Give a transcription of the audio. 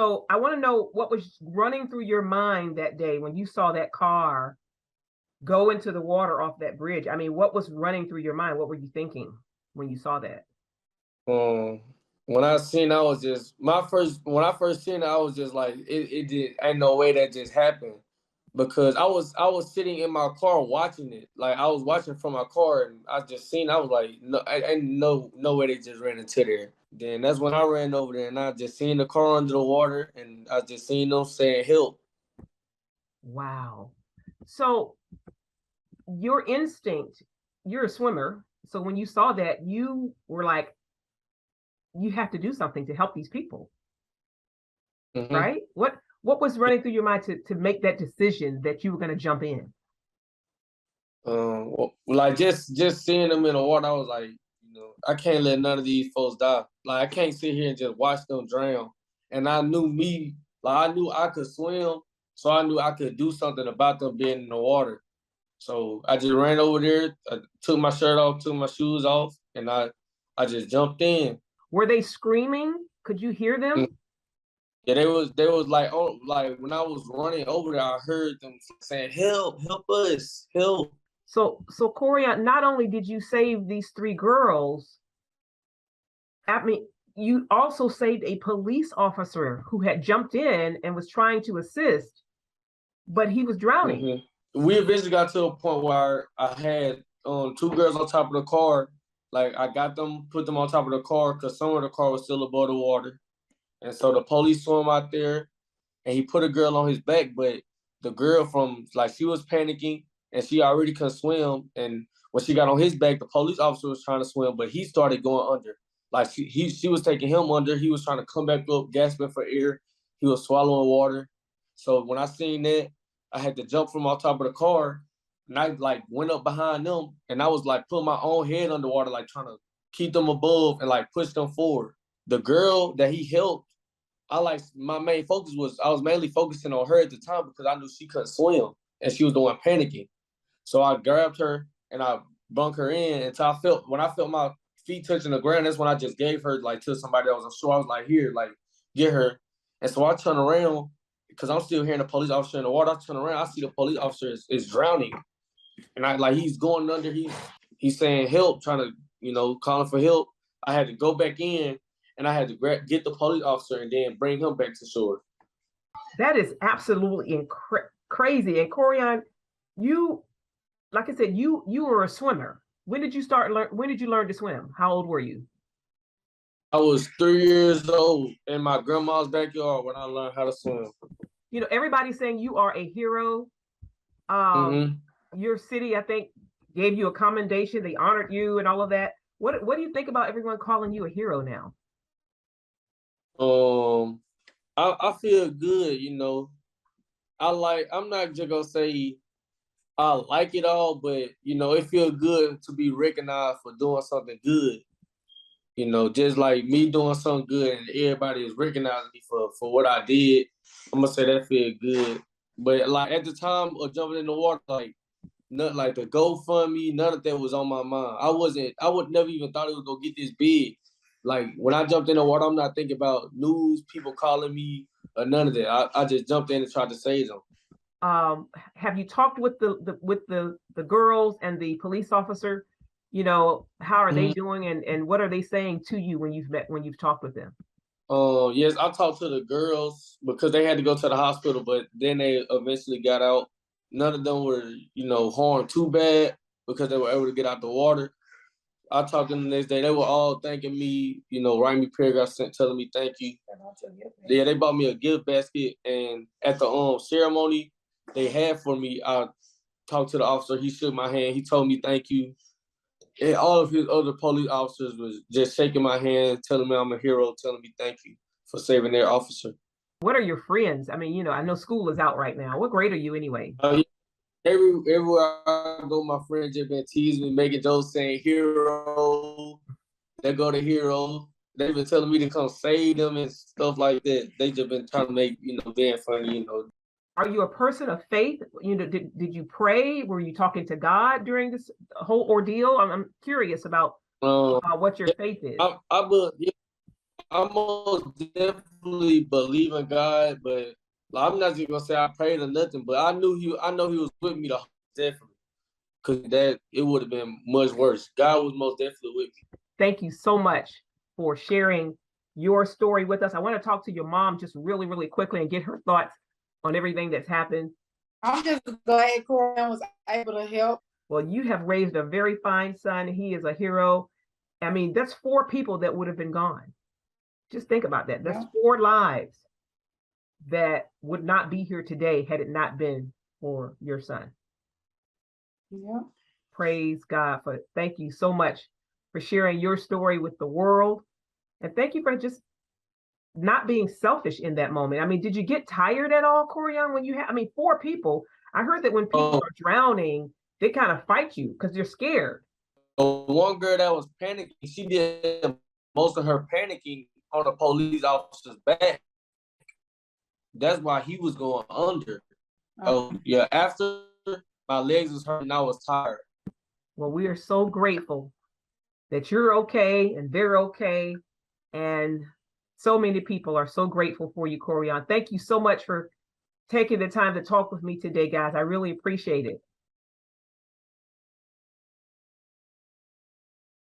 So I want to know what was running through your mind that day when you saw that car go into the water off that bridge. I mean, what was running through your mind? What were you thinking when you saw that? Um, when I seen, I was just when I first seen it, I was just like, it did ain't no way that just happened, because I was sitting in my car watching it, like I was watching from my car, and I just seen, I was like, no, ain't no way they just ran into there. Then that's when I ran over there, and I just seen the car under the water, and I just seen them saying help. Wow. So your instinct, you're a swimmer. So when you saw that, you were like, you have to do something to help these people, hmm right? What was running through your mind to make that decision that you were going to jump in? Well, like just seeing them in the water, I was like, I can't let none of these folks die. Like I can't sit here and just watch them drown. And I knew me, like I knew I could swim, so I knew I could do something about them being in the water. So I just ran over there, I took my shirt off, took my shoes off, and I just jumped in. Were they screaming? Could you hear Mm. them? Yeah, they was like, oh, like when I was running over there, I heard them saying, "Help, help us, help." So Corion, not only did you save these three girls, I mean, you also saved a police officer who had jumped in and was trying to assist, but he was drowning. hmm We eventually got to a point where I had two girls on top of the car. Like I got them, put them on top of the car because some of the car was still above the water. And so the police swam out there, and he put a girl on his back, but the girl from, like, she was panicking and she already could swim. And when she got on his back, the police officer was trying to swim, but he started going under. Like she was taking him under. He was trying to come back up, gasping for air. He was swallowing water. So when I seen that, I had to jump from on top of the car, and I like went up behind them, and I was like putting my own head underwater, like trying to keep them above and like push them forward. The girl that he helped, my main focus was, I was mainly focusing on her at the time because I knew she couldn't swim and she was the one panicking. So I grabbed her and I bunk her in until when I felt my feet touching the ground, that's when I just gave her like to somebody that was on shore. I was like, here, like, get her. And so I turn around because I'm still hearing the police officer in the water. I turn around, I see the police officer is drowning. And I like, he's going under, he's saying help, trying to, calling for help. I had to go back in and I had to get the police officer and then bring him back to shore. That is absolutely crazy. And Corion, you, like I said, you were a swimmer. When did you learn to swim? How old were you? I was 3 years old in my grandma's backyard when I learned how to swim. Everybody's saying you are a hero. Um, hmm your city, I think, gave you a commendation. They honored you and all of that. What do you think about everyone calling you a hero now? Um, I feel good, I'm not just gonna say I like it all, but it feels good to be recognized for doing something good. Just like me doing something good and everybody is recognizing me for what I did. I'm gonna say that feel good. But like at the time of jumping in the water, like nothing like the GoFundMe, none of that was on my mind. I would never even thought it would go get this big. Like when I jumped in the water, I'm not thinking about news, people calling me, or none of that. I just jumped in and tried to save them. Have you talked with the girls and the police officer? How are they doing, and what are they saying to you when you've talked with them? Yes, I talked to the girls because they had to go to the hospital, but then they eventually got out. None of them were, harmed too bad because they were able to get out the water. I talked to them the next day. They were all thanking me, writing me paragraphs, telling me thank you. Yeah, they bought me a gift basket, and at the ceremony they had for me, I talked to the officer. He shook my hand. He told me thank you. And all of his other police officers was just shaking my hand, telling me I'm a hero, telling me thank you for saving their officer. What are your friends? I mean, I know school is out right now. What grade are you anyway? Everywhere I go, my friends just been teasing me, making jokes saying hero. They go to hero. They've been telling me to come save them and stuff like that. They just been trying to make, being funny. Are you a person of faith? Did you pray? Were you talking to God during this whole ordeal? I'm curious about Um, what your faith is. I I most definitely believe in God, but like, I'm not just gonna say I prayed or nothing. But I know he was with me the whole definitely, because that it would have been much worse. God was most definitely with me. Thank you so much for sharing your story with us. I want to talk to your mom just really, really quickly and get her thoughts on everything that's happened. I'm just glad Corion was able to help. Well, you have raised a very fine son. He is a hero. I mean, that's 4 people that would have been gone. Just think about that. That's 4 lives that would not be here today had it not been for your son. Yeah. Praise God for it. Thank you so much for sharing your story with the world. And thank you for just not being selfish in that moment. I mean, did you get tired at all, Corion, when you had, I mean, 4 people? I heard that when people are drowning, they kind of fight you because they're scared. One girl that was panicking, she did most of her panicking on the police officer's back. That's why he was going under. Oh, yeah. After my legs was hurting, I was tired. Well, we are so grateful that you're okay and they're okay. And so many people are so grateful for you, Corion. Thank you so much for taking the time to talk with me today, guys. I really appreciate it.